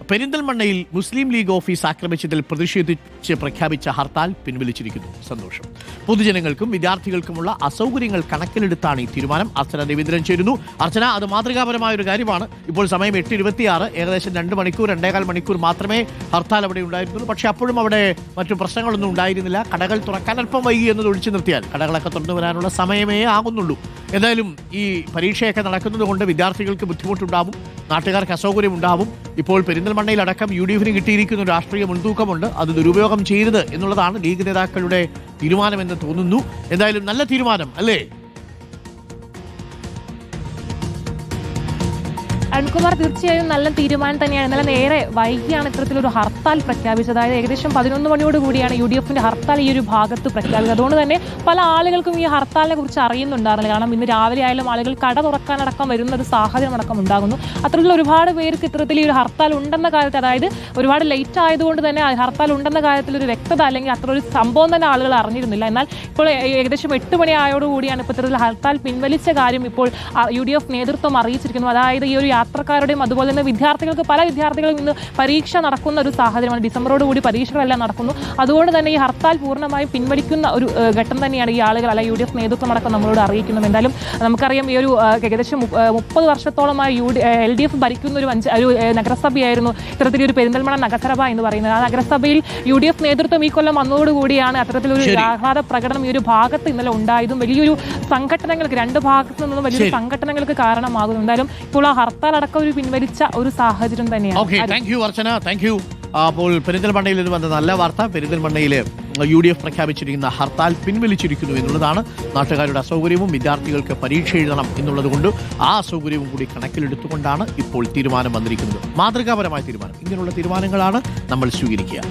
പെരിന്തൽമണ്ണയിൽ മുസ്ലിം league office ആക്രമിച്ചതിൽ പ്രതിഷേധിച്ച് പ്രഖ്യാപിച്ച ഹർത്താൽ പിൻവലിച്ചിരിക്കുന്നു. സന്തോഷം. പൊതുജനങ്ങൾക്കും വിദ്യാർത്ഥികൾക്കുമുള്ള അസൗകര്യങ്ങൾ കണക്കിലെടുത്താണ് ഈ തീരുമാനം. അർച്ചന രവീന്ദ്രൻ ചേരുന്നു. അർച്ചന, അത് മാതൃകാപരമായ ഒരു കാര്യമാണ്. ഇപ്പോൾ സമയം 8:26, ഏകദേശം 2.5 മണിക്കൂർ മാത്രമേ ഹർത്താൽ അവിടെ ഉണ്ടായിരുന്നുള്ളൂ. പക്ഷേ അപ്പോഴും അവിടെ മറ്റു പ്രശ്നങ്ങളൊന്നും ഉണ്ടായിരുന്നില്ല. കടകൾ തുറക്കാൻ അല്പം വൈകി എന്നത് ഒഴിച്ചു നിർത്തിയാൽ കടകളൊക്കെ തുറന്നു വരാനുള്ള സമയമേ ആകുന്നുള്ളൂ. എന്തായാലും ഈ പരീക്ഷയൊക്കെ നടക്കുന്നത് കൊണ്ട് വിദ്യാർത്ഥികൾക്ക് ബുദ്ധിമുട്ടുണ്ടാവും, നാട്ടുകാർക്ക് അസൗകര്യമുണ്ടാവും. ഇപ്പോൾ പെരിന്തൽമണ്ണയിലടക്കം UDF-ന് കിട്ടിയിരിക്കുന്ന രാഷ്ട്രീയ മുൻതൂക്കമുണ്ട്. അത് ദുരുപയോഗം ചെയ്യരുത് എന്നുള്ളതാണ് ലീഗ് നേതാക്കളുടെ തീരുമാനമെന്ന് തോന്നുന്നു. എന്തായാലും നല്ല തീരുമാനം അല്ലേ? അരുൺകുമാർ, തീർച്ചയായും നല്ല തീരുമാനം തന്നെയാണ്. ഇന്നലെ നേരെ വൈകിയാണ് ഇത്തരത്തിലൊരു ഹർത്താൽ പ്രഖ്യാപിച്ചത്. അതായത് ഏകദേശം 11 മണിയോട് കൂടിയാണ് UDF-ന്റെ ഹർത്താൽ ഈ ഒരു ഭാഗത്ത് പ്രഖ്യാപിച്ചത്. അതുകൊണ്ട് തന്നെ പല ആളുകൾക്കും ഈ ഹർത്താലിനെ കുറിച്ച് അറിയുന്നുണ്ടായിരുന്നില്ല. കാരണം ഇന്ന് രാവിലെ ആയാലും ആളുകൾ കട തുറക്കാനടക്കം വരുന്ന ഒരു സാഹചര്യം അടക്കം ഉണ്ടാകുന്നു. അത്തരത്തിലുള്ള ഒരുപാട് പേർക്ക് ഇത്തരത്തിൽ ഈ ഒരു ഹർത്താൽ ഉണ്ടെന്ന കാര്യത്തിൽ, അതായത് ഒരുപാട് ലേറ്റ് ആയതുകൊണ്ട് തന്നെ ഹർത്താൽ ഉണ്ടെന്ന കാര്യത്തിൽ ഒരു വ്യക്തത അല്ലെങ്കിൽ അത്ര ഒരു സംഭവം തന്നെ ആളുകൾ അറിഞ്ഞിരുന്നില്ല. എന്നാൽ ഇപ്പോൾ ഏകദേശം 8 മണി ആയോടുകൂടിയാണ് ഇപ്പോൾ ഇത്തരത്തിൽ ഹർത്താൽ പിൻവലിച്ച കാര്യം ഇപ്പോൾ UDF നേതൃത്വം അറിയിച്ചിരിക്കുന്നു. അതായത് ഈ ഒരു യാത്രക്കാരുടെയും അതുപോലെ തന്നെ വിദ്യാർത്ഥികൾക്ക്, പല വിദ്യാർത്ഥികളും ഇന്ന് പരീക്ഷ നടക്കുന്ന ഒരു സാഹചര്യമാണ്. ഡിസംബറോട് കൂടി പരീക്ഷകളെല്ലാം നടക്കുന്നു. അതുകൊണ്ട് തന്നെ ഈ ഹർത്താൽ പൂർണ്ണമായും പിൻവലിക്കുന്ന ഒരു ഘട്ടം തന്നെയാണ് ഈ ആളുകൾ അല്ല UDF നേതൃത്വം അടക്കം നമ്മളോട് അറിയിക്കുന്നത്. എന്തായാലും നമുക്കറിയാം, ഈ ഒരു ഏകദേശം 30 വർഷത്തോളമായി LDF ഭരിക്കുന്ന ഒരു നഗരസഭയായിരുന്നു ഇത്തരത്തിലൊരു പെരിന്തൽമണ്ണ നഗരസഭ എന്ന് പറയുന്നത്. ആ നഗരസഭയിൽ UDF നേതൃത്വം ഈ കൊല്ലം വന്നതോടുകൂടിയാണ് അത്തരത്തിലൊരു ആഹ്ലാദ പ്രകടനം ഈ ഒരു ഭാഗത്ത് ഇന്നലെ ഉണ്ടായതും വലിയൊരു സംഘടനകൾക്ക്, രണ്ട് ഭാഗത്തു നിന്നും വലിയൊരു സംഘടനകൾക്ക് കാരണമാകുന്നു. എന്തായാലും ഇപ്പോൾ ആ ഹർത്താൽ അടക്കം ഒരു പിൻവലിച്ച ഒരു സാഹചര്യം തന്നെയാണ്. Thank you Archana, thank you. അപ്പോൾ പെരിന്തൽമണ്ണയിൽ നിന്ന് വന്ന നല്ല വാർത്ത, പെരിന്തൽമണ്ണയിൽ UDF പ്രഖ്യാപിച്ചിരിക്കുന്ന ഹർത്താൽ പിൻവലിച്ചിരിക്കുന്നു എന്നുള്ളതാണ്. നാട്ടുകാരുടെ അസൗകര്യവും വിദ്യാർത്ഥികൾക്ക് പരീക്ഷ എഴുതണം എന്നുള്ളത് കൊണ്ട് ആ അസൗകര്യവും കൂടി കണക്കിലെടുത്തുകൊണ്ടാണ് ഇപ്പോൾ തീരുമാനം വന്നിരിക്കുന്നത്. മാതൃകാപരമായ തീരുമാനം. ഇങ്ങനെയുള്ള തീരുമാനങ്ങളാണ് നമ്മൾ സ്വീകരിക്കുക.